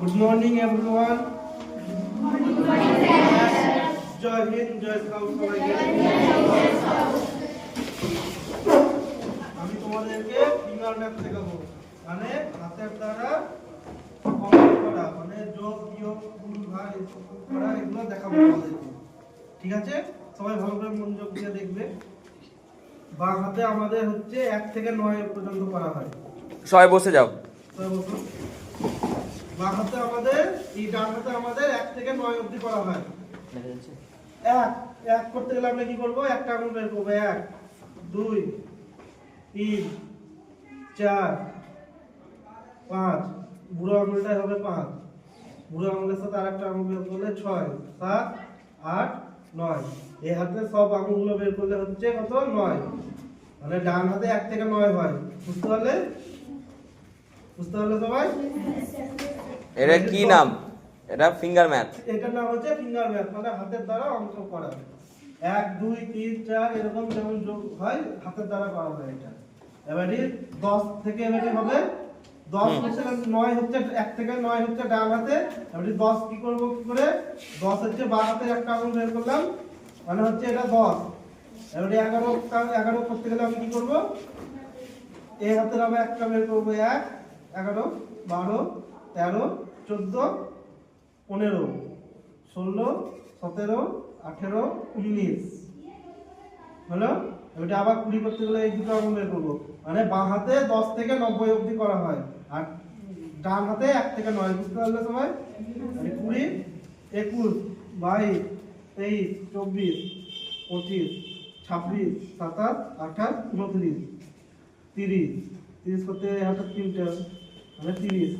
Good morning everyone. জয় হিন্দ, জয় scout সবাইকে। আমি তোমাদেরকে ফিঙ্গার ম্যাথ শেখাবো, মানে হাতের দ্বারা কম্পোজ করা, মানে যোগ বিয়োগ গুণ ভাগ করা, এগুলো দেখাবো তোমাদেরকে। ঠিক আছে, সবাই ভালো করে মনোযোগ দিয়ে দেখবে। বাম হাতে আমাদের হচ্ছে 1 থেকে 9 পর্যন্ত করা হয়। সবাই বসে যাও। সবাই বসো। বাম হাতে আমাদের, এই ডান হাতে আমাদের 1 থেকে 9 অবধি করা হয়। এক করতে গেলে আমরা কি করবো? একটা আঙুল বের করবো। 1 2 3 4 5, বুড়ো আঙুলটাই হবে 5, বুড়ো আঙুলের সাথে আরেকটা আঙুল বের করলে 6 7 8 9। এই হাতে সব আঙুলগুলো বের করলে হচ্ছে কত? 9। মানে ডান হাতে 1 থেকে 9 হয়। বুঝতে পারলে সবাই? এটা কি নাম? এটা ফিঙ্গার ম্যাথ। এটার নাম হচ্ছে ফিঙ্গার ম্যাথ, মানে হাতের দ্বারা অঙ্ক করা। 1 2 3 4 এরকম যেমন যোগ হয় হাতের দ্বারা করা হয় এটা। এবারে 10 থেকে এবারে হবে 10 হচ্ছে 9 হচ্ছে 1 থেকে 9 হচ্ছে ডান হাতে। এবারে 10 কি করব কি করে? 10 হচ্ছে বাম হাতে একটা আঙুল বের করলাম, মানে হচ্ছে এটা 10। এবারে 11 করতে গেলে আমি কি করব? এই হাতের আবার একটা বের করব। 1 11 12 13 14 15 16 17 18 19 হলো। এটা আবার 20 করতে গেলে এই দুটো আঙুল বের করবো, মানে বাম হাতে 10 থেকে 90 অবধি করা হয়, আর ডান হাতে 1 থেকে 9। বুঝতে পারলে সবাই? 20 21 22 23 24 25 26 27 28 29 30 30 করতে হাতে 3টা, মানে 30